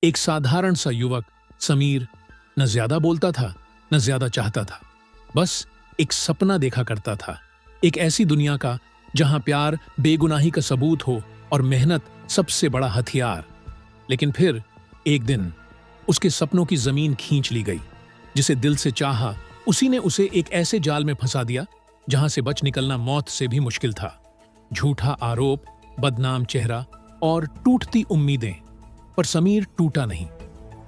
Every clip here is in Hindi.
एक साधारण सा युवक समीर न ज्यादा बोलता था न ज्यादा चाहता था। बस एक सपना देखा करता था, एक ऐसी दुनिया का जहां प्यार बेगुनाही का सबूत हो और मेहनत सबसे बड़ा हथियार। लेकिन फिर एक दिन उसके सपनों की जमीन खींच ली गई। जिसे दिल से चाहा उसी ने उसे एक ऐसे जाल में फंसा दिया जहां से बच निकलना मौत से भी मुश्किल था। झूठा आरोप, बदनाम चेहरा और टूटती उम्मीदें। पर समीर टूटा नहीं।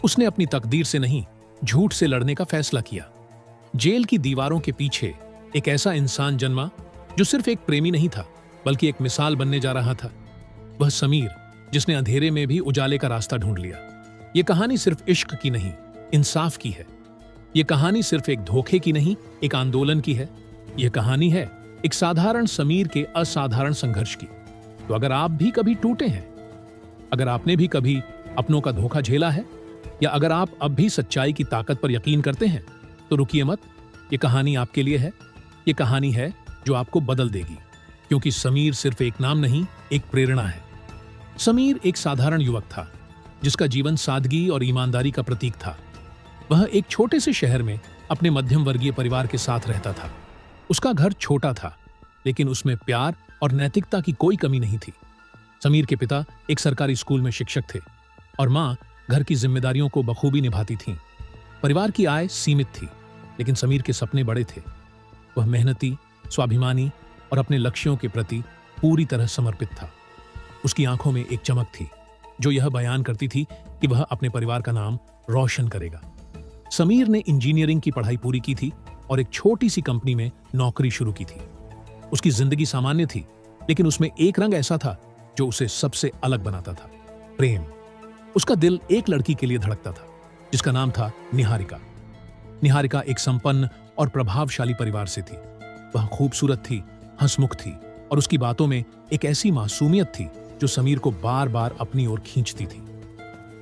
उसने अपनी तकदीर से नहीं, झूठ से लड़ने का फैसला किया। जेल की दीवारों के पीछे एक ऐसा इंसान जन्मा जो सिर्फ एक प्रेमी नहीं था बल्कि एक मिसाल बनने जा रहा था। वह समीर जिसने अंधेरे में भी उजाले का रास्ता ढूंढ लिया। यह कहानी सिर्फ इश्क की नहीं, इंसाफ की है। यह कहानी सिर्फ एक धोखे की नहीं, एक आंदोलन की है। यह कहानी है एक साधारण समीर के असाधारण संघर्ष की। तो अगर आप भी कभी टूटे हैं, अगर आपने भी कभी अपनों का धोखा झेला है, या अगर आप अब भी सच्चाई की ताकत पर यकीन करते हैं, तो रुकिए मत। यह कहानी आपके लिए है। यह कहानी है जो आपको बदल देगी, क्योंकि समीर सिर्फ एक नाम नहीं, एक प्रेरणा है। समीर एक साधारण युवक था जिसका जीवन सादगी और ईमानदारी का प्रतीक था। वह एक छोटे से शहर में अपने मध्यम वर्गीय परिवार के साथ रहता था। उसका घर छोटा था, लेकिन उसमें प्यार और नैतिकता की कोई कमी नहीं थी। समीर के पिता एक सरकारी स्कूल में शिक्षक थे और मां घर की जिम्मेदारियों को बखूबी निभाती थीं। परिवार की आय सीमित थी, लेकिन समीर के सपने बड़े थे। वह मेहनती, स्वाभिमानी और अपने लक्ष्यों के प्रति पूरी तरह समर्पित था। उसकी आंखों में एक चमक थी जो यह बयान करती थी कि वह अपने परिवार का नाम रोशन करेगा। समीर ने इंजीनियरिंग की पढ़ाई पूरी की थी और एक छोटी सी कंपनी में नौकरी शुरू की थी। उसकी जिंदगी सामान्य थी, लेकिन उसमें एक रंग ऐसा था जो उसे सबसे अलग बनाता था, प्रेम। उसका दिल एक लड़की के लिए धड़कता था जिसका नाम था निहारिका। निहारिका एक संपन्न और प्रभावशाली परिवार से थी। वह खूबसूरत थी, हंसमुख थी और उसकी बातों में एक ऐसी मासूमियत थी जो समीर को बार बार अपनी ओर खींचती थी।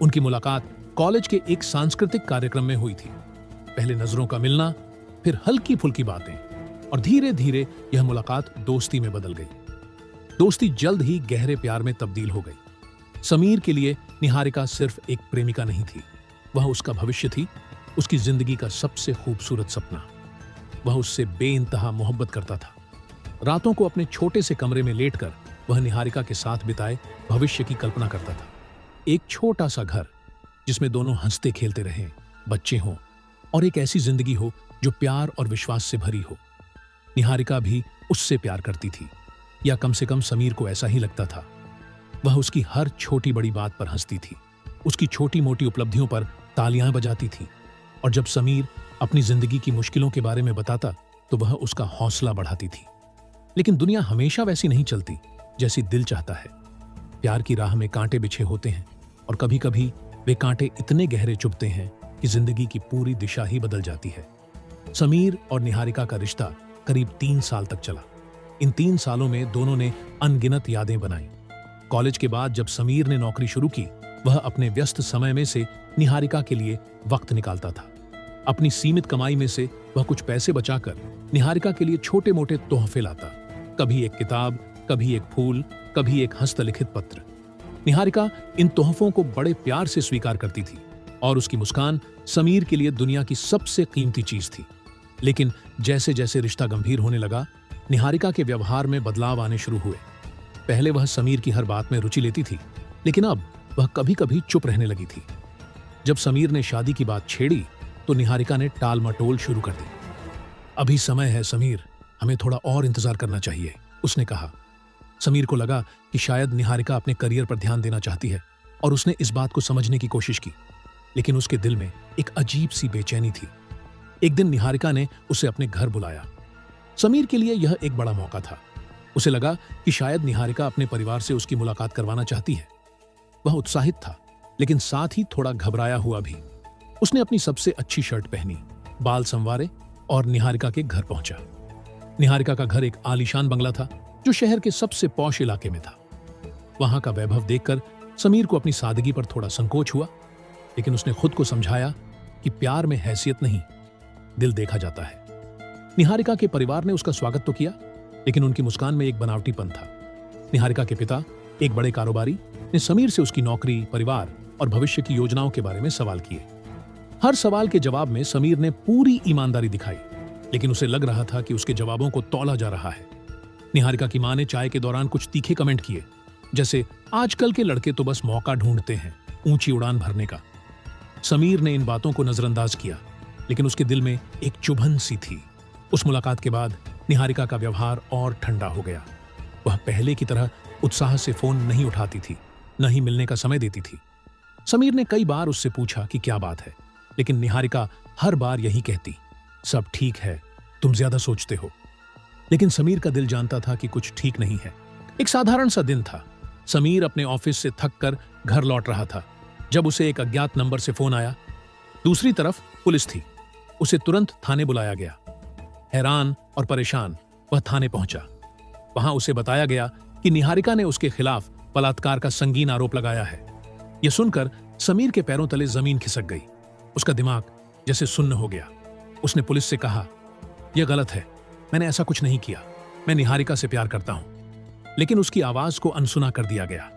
उनकी मुलाकात कॉलेज के एक सांस्कृतिक कार्यक्रम में हुई थी। पहले नजरों का मिलना, फिर हल्की फुल्की बातें, और धीरे धीरे यह मुलाकात दोस्ती में बदल गई। दोस्ती जल्द ही गहरे प्यार में तब्दील हो गई। समीर के लिए निहारिका सिर्फ एक प्रेमिका नहीं थी, वह उसका भविष्य थी, उसकी जिंदगी का सबसे खूबसूरत सपना। वह उससे बेइंतहा मोहब्बत करता था। रातों को अपने छोटे से कमरे में लेटकर वह निहारिका के साथ बिताए भविष्य की कल्पना करता था। एक छोटा सा घर जिसमें दोनों हंसते खेलते रहें, बच्चे हों और एक ऐसी जिंदगी हो जो प्यार और विश्वास से भरी हो। निहारिका भी उससे प्यार करती थी, या कम से कम समीर को ऐसा ही लगता था। वह उसकी हर छोटी बड़ी बात पर हंसती थी, उसकी छोटी मोटी उपलब्धियों पर तालियां बजाती थी, और जब समीर अपनी जिंदगी की मुश्किलों के बारे में बताता तो वह उसका हौसला बढ़ाती थी। लेकिन दुनिया हमेशा वैसी नहीं चलती जैसी दिल चाहता है। प्यार की राह में कांटे बिछे होते हैं और कभी कभी वे कांटे इतने गहरे चुभते हैं कि जिंदगी की पूरी दिशा ही बदल जाती है। समीर और निहारिका का रिश्ता करीब 3 साल तक चला। इन 3 सालों में दोनों ने अनगिनत यादें बनाई। कॉलेज के बाद जब समीर ने नौकरी शुरू की, वह अपने व्यस्त समय में से निहारिका के लिए वक्त निकालता था। अपनी सीमित कमाई में से वह कुछ पैसे बचाकर निहारिका के लिए छोटे मोटे तोहफे लाता। कभी एक किताब, कभी एक फूल, कभी एक हस्तलिखित पत्र। निहारिका इन तोहफों को बड़े प्यार से स्वीकार करती थी और उसकी मुस्कान समीर के लिए दुनिया की सबसे कीमती चीज थी। लेकिन जैसे जैसे रिश्ता गंभीर होने लगा, निहारिका के व्यवहार में बदलाव आने शुरू हुए। पहले वह समीर की हर बात में रुचि लेती थी, लेकिन अब वह कभी कभी चुप रहने लगी थी। जब समीर ने शादी की बात छेड़ी तो निहारिका ने टाल मटोल शुरू कर दी। अभी समय है समीर, हमें थोड़ा और इंतजार करना चाहिए, उसने कहा। समीर को लगा कि शायद निहारिका अपने करियर पर ध्यान देना चाहती है और उसने इस बात को समझने की कोशिश की, लेकिन उसके दिल में एक अजीब सी बेचैनी थी। एक दिन निहारिका ने उसे अपने घर बुलाया। समीर के लिए यह एक बड़ा मौका था। उसे लगा कि शायद निहारिका अपने परिवार से उसकी मुलाकात करवाना चाहती है। वह उत्साहित था, लेकिन साथ ही थोड़ा घबराया हुआ भी। उसने अपनी सबसे अच्छी शर्ट पहनी, बाल संवारे और निहारिका के घर पहुंचा। निहारिका का घर एक आलीशान बंगला था जो शहर के सबसे पॉश इलाके में था। वहां का वैभव देखकर समीर को अपनी सादगी पर थोड़ा संकोच हुआ, लेकिन उसने खुद को समझाया कि प्यार में हैसियत नहीं, दिल देखा जाता है। निहारिका के परिवार ने उसका स्वागत तो किया, लेकिन उनकी मुस्कान में एक बनावटीपन था। निहारिका के पिता, एक बड़े कारोबारी, ने समीर से उसकी नौकरी, परिवार और भविष्य की योजनाओं के बारे में सवाल किए। हर सवाल के जवाब में समीर ने पूरी ईमानदारी दिखाई, लेकिन उसे लग रहा था कि उसके जवाबों को तौला जा रहा है। निहारिका की मां ने चाय के दौरान कुछ तीखे कमेंट किए, जैसे आजकल के लड़के तो बस मौका ढूंढते हैं ऊंची उड़ान भरने का। समीर ने इन बातों को नजरअंदाज किया, लेकिन उसके दिल में एक चुभन सी थी। उस मुलाकात के बाद निहारिका का व्यवहार और ठंडा हो गया। वह पहले की तरह उत्साह से फोन नहीं उठाती थी, न ही मिलने का समय देती थी। समीर ने कई बार उससे पूछा कि क्या बात है, लेकिन निहारिका हर बार यही कहती, सब ठीक है, तुम ज्यादा सोचते हो। लेकिन समीर का दिल जानता था कि कुछ ठीक नहीं है। एक साधारण सा दिन था। समीर अपने ऑफिस से थक कर घर लौट रहा था जब उसे एक अज्ञात नंबर से फोन आया। दूसरी तरफ पुलिस थी। उसे तुरंत थाने बुलाया गया। हैरान और परेशान वह थाने पहुंचा। वहां उसे बताया गया कि निहारिका ने उसके खिलाफ बलात्कार का संगीन आरोप लगाया है। यह सुनकर समीर के पैरों तले जमीन खिसक गई। उसका दिमाग जैसे सुन्न हो गया। उसने पुलिस से कहा, यह गलत है, मैंने ऐसा कुछ नहीं किया, मैं निहारिका से प्यार करता हूं। लेकिन उसकी आवाज को अनसुना कर दिया गया।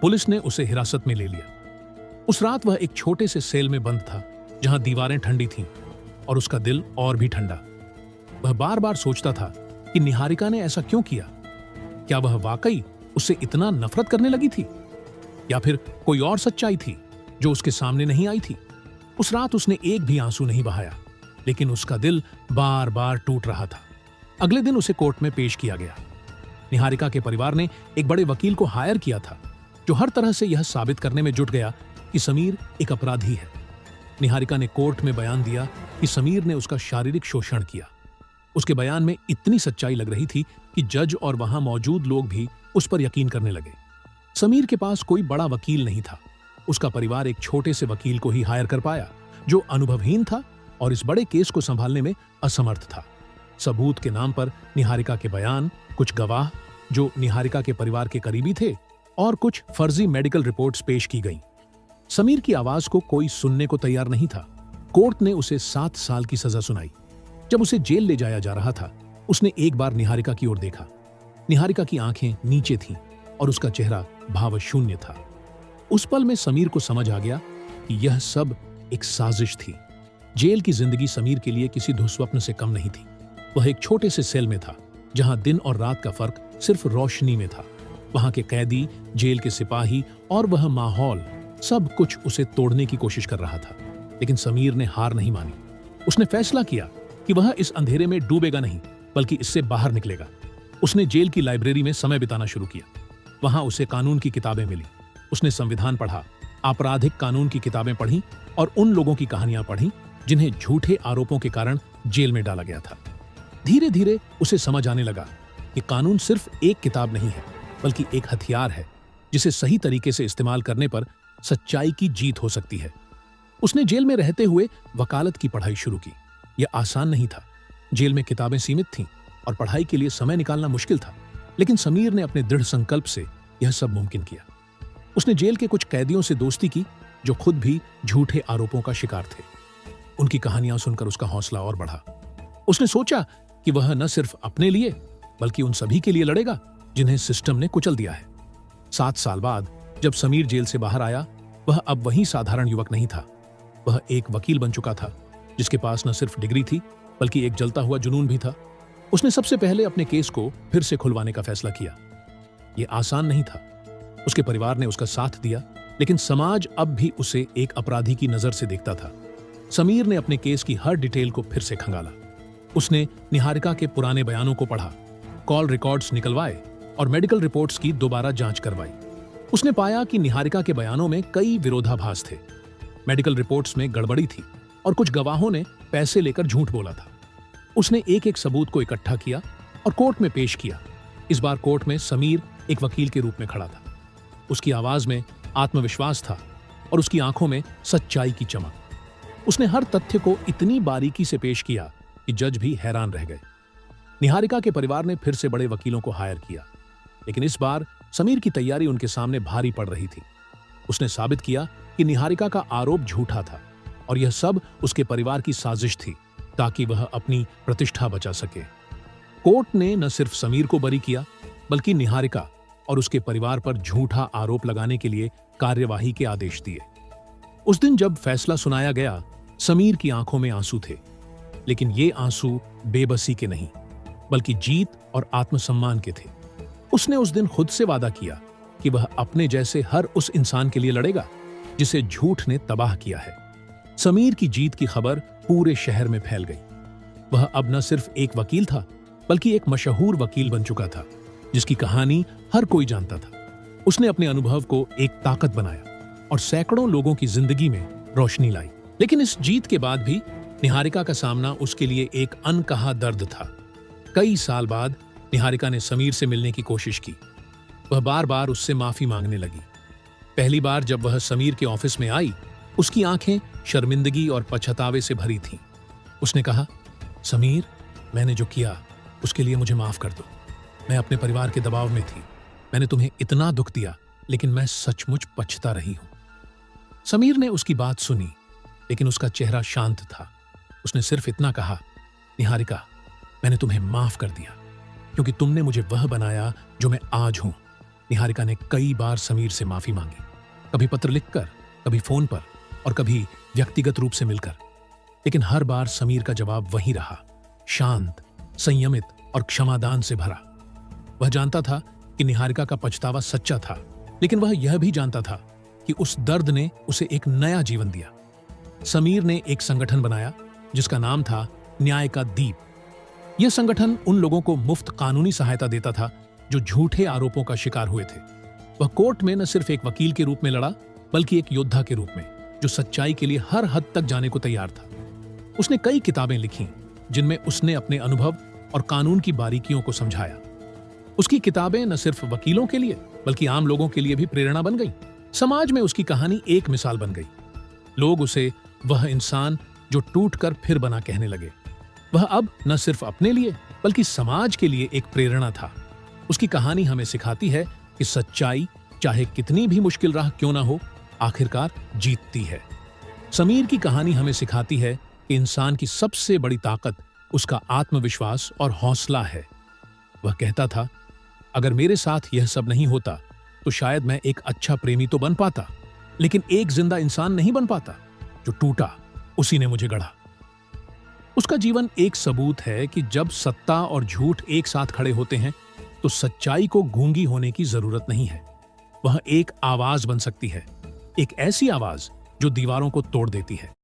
पुलिस ने उसे हिरासत में ले लिया। उस रात वह एक छोटे से सेल में बंद था, जहां दीवारें ठंडी थीं और उसका दिल और भी ठंडा। वह बार बार सोचता था कि निहारिका ने ऐसा क्यों किया। क्या वह वाकई उससे इतना नफरत करने लगी थी, या फिर कोई और सच्चाई थी जो उसके सामने नहीं आई थी। उस रात उसने एक भी आंसू नहीं बहाया, लेकिन उसका दिल बार बार टूट रहा था। अगले दिन उसे कोर्ट में पेश किया गया। निहारिका के परिवार ने एक बड़े वकील को हायर किया था, जो हर तरह से यह साबित करने में जुट गया कि समीर एक अपराधी है। निहारिका ने कोर्ट में बयान दिया कि समीर ने उसका शारीरिक शोषण किया। उसके बयान में इतनी सच्चाई लग रही थी कि जज और वहां मौजूद लोग भी उस पर यकीन करने लगे। समीर के पास कोई बड़ा वकील नहीं था। उसका परिवार एक छोटे से वकील को ही हायर कर पाया, जो अनुभवहीन था और इस बड़े केस को संभालने में असमर्थ था। सबूत के नाम पर निहारिका के बयान, कुछ गवाह जो निहारिका के परिवार के करीबी थे, और कुछ फर्जी मेडिकल रिपोर्ट्स पेश की गईं। समीर की आवाज को कोई सुनने को तैयार नहीं था। कोर्ट ने उसे 7 साल की सजा सुनाई। जब उसे जेल ले जाया जा रहा था, उसने एक बार निहारिका की ओर देखा। निहारिका की आंखें नीचे थीं और उसका चेहरा भावशून्य था। उस पल में समीर को समझ आ गया कि यह सब एक साजिश थी। जेल की जिंदगी समीर के लिए किसी दुस्वप्न से कम नहीं थी। वह एक छोटे से सेल में था, जहां दिन और रात का फर्क सिर्फ रोशनी में था। वहां के कैदी, जेल के सिपाही और वह माहौल, सब कुछ उसे तोड़ने की कोशिश कर रहा था। लेकिन समीर ने हार नहीं मानी। उसने फैसला किया कि वह इस अंधेरे में डूबेगा नहीं, बल्कि इससे बाहर निकलेगा। उसने जेल की लाइब्रेरी में समय बिताना शुरू किया। वहां उसे कानून की किताबें मिली। उसने संविधान पढ़ा, आपराधिक कानून की किताबें पढ़ी और उन लोगों की कहानियां पढ़ी जिन्हें झूठे आरोपों के कारण जेल में डाला गया था। धीरे धीरे उसे समझ आने लगा कि कानून सिर्फ एक किताब नहीं है, बल्कि एक हथियार है, जिसे सही तरीके से इस्तेमाल करने पर सच्चाई की जीत हो सकती है। उसने जेल में रहते हुए वकालत की पढ़ाई शुरू की। यह आसान नहीं था। जेल में किताबें सीमित थीं और पढ़ाई के लिए समय निकालना मुश्किल था। लेकिन समीर ने अपने दृढ़ संकल्प से यह सब मुमकिन किया। उसने जेल के कुछ कैदियों से दोस्ती की जो खुद भी झूठे आरोपों का शिकार थे। उनकी कहानियां सुनकर उसका हौसला और बढ़ा। उसने सोचा कि वह न सिर्फ अपने लिए बल्कि उन सभी के लिए लड़ेगा जिन्हें सिस्टम ने कुचल दिया है। 7 साल बाद जब समीर जेल से बाहर आया, वह अब वही साधारण युवक नहीं था। वह एक वकील बन चुका था, जिसके पास न सिर्फ डिग्री थी बल्कि एक जलता हुआ जुनून भी था। उसने सबसे पहले अपने केस को फिर से खुलवाने का फैसला किया। यह आसान नहीं था। उसके परिवार ने उसका साथ दिया, लेकिन समाज अब भी उसे एक अपराधी की नजर से देखता था। समीर ने अपने केस की हर डिटेल को फिर से खंगाला। उसने निहारिका के पुराने बयानों को पढ़ा, कॉल रिकॉर्ड्स निकलवाए और मेडिकल रिपोर्ट्स की दोबारा जांच करवाई। उसने पाया कि निहारिका के बयानों में कई विरोधाभास थे। मेडिकल रिपोर्ट्स में गड़बड़ी थी और कुछ गवाहों ने पैसे लेकर झूठ बोला था। उसने एक एक सबूत को इकट्ठा किया और कोर्ट में पेश किया। इस बार कोर्ट में समीर एक वकील के रूप में खड़ा था। उसकी आवाज में आत्मविश्वास था और उसकी आंखों में सच्चाई की चमक। उसने हर तथ्य को इतनी बारीकी से पेश किया कि जज भी हैरान रह गए। निहारिका के परिवार ने फिर से बड़े वकीलों को हायर किया, लेकिन इस बार समीर की तैयारी उनके सामने भारी पड़ रही थी। उसने साबित किया कि निहारिका का आरोप झूठा था और यह सब उसके परिवार की साजिश थी ताकि वह अपनी प्रतिष्ठा बचा सके। कोर्ट ने न सिर्फ समीर को बरी किया, बल्कि निहारिका और उसके परिवार पर झूठा आरोप लगाने के लिए कार्यवाही के आदेश दिए। उस दिन जब फैसला सुनाया गया, समीर की आंखों में आंसू थे, लेकिन ये आंसू बेबसी के नहीं, बल्कि जीत और आत्मसम्मान के थे। उसने उस दिन खुद से वादा किया कि वह अपने जैसे हर उस इंसान के लिए लड़ेगा जिसे झूठ ने तबाह किया है। समीर की जीत की खबर पूरे शहर में फैल गई। वह अब न सिर्फ एक वकील था, बल्कि एक मशहूर वकील बन चुका था, जिसकी कहानी हर कोई जानता था। उसने अपने अनुभव को एक ताकत बनाया और सैकड़ों लोगों की जिंदगी में रोशनी लाई। लेकिन इस जीत के बाद भी निहारिका का सामना उसके लिए एक अनकहा दर्द था। कई साल बाद निहारिका ने समीर से मिलने की कोशिश की। वह बार बार उससे माफी मांगने लगी। पहली बार जब वह समीर के ऑफिस में आई, उसकी आंखें शर्मिंदगी और पछतावे से भरी थीं। उसने कहा, समीर, मैंने जो किया उसके लिए मुझे माफ कर दो। मैं अपने परिवार के दबाव में थी। मैंने तुम्हें इतना दुख दिया, लेकिन मैं सचमुच पछता रही हूं। समीर ने उसकी बात सुनी, लेकिन उसका चेहरा शांत था। उसने सिर्फ इतना कहा, निहारिका, मैंने तुम्हें माफ कर दिया क्योंकि तुमने मुझे वह बनाया जो मैं आज हूं। निहारिका ने कई बार समीर से माफी मांगी, कभी पत्र लिखकर, कभी फोन पर और कभी व्यक्तिगत रूप से मिलकर। लेकिन हर बार समीर का जवाब वही रहा, शांत, संयमित और क्षमादान से भरा। वह जानता था कि निहारिका का पछतावा सच्चा था, लेकिन वह यह भी जानता था कि उस दर्द ने उसे एक नया जीवन दिया। समीर ने एक संगठन बनाया जिसका नाम था न्याय का दीप। यह संगठन उन लोगों को मुफ्त कानूनी सहायता देता था जो झूठे आरोपों का शिकार हुए थे। वह कोर्ट में न सिर्फ एक वकील के रूप में लड़ा, बल्कि एक योद्धा के रूप में जो सच्चाई के लिए हर हद तक जाने को तैयार था। उसने कई किताबें लिखीं जिनमें उसने अपने अनुभव और कानून की बारीकियों को समझाया। उसकी किताबें न सिर्फ वकीलों के लिए बल्कि आम लोगों के लिए भी प्रेरणा बन गई। समाज में उसकी कहानी एक मिसाल बन गई। लोग उसे वह इंसान जो टूटकर फिर बना कहने लगे। वह अब न सिर्फ अपने लिए बल्कि समाज के लिए एक प्रेरणा था। उसकी कहानी हमें सिखाती है कि सच्चाई, चाहे कितनी भी मुश्किल राह क्यों ना हो, आखिरकार जीतती है। समीर की कहानी हमें सिखाती है कि इंसान की सबसे बड़ी ताकत उसका आत्मविश्वास और हौसला है। वह कहता था, अगर मेरे साथ यह सब नहीं होता तो शायद मैं एक अच्छा प्रेमी तो बन पाता, लेकिन एक जिंदा इंसान नहीं बन पाता। जो टूटा उसी ने मुझे गढ़ा। उसका जीवन एक सबूत है कि जब सत्ता और झूठ एक साथ खड़े होते हैं तो सच्चाई को गूंगी होने की जरूरत नहीं है। वह एक आवाज बन सकती है, एक ऐसी आवाज जो दीवारों को तोड़ देती है।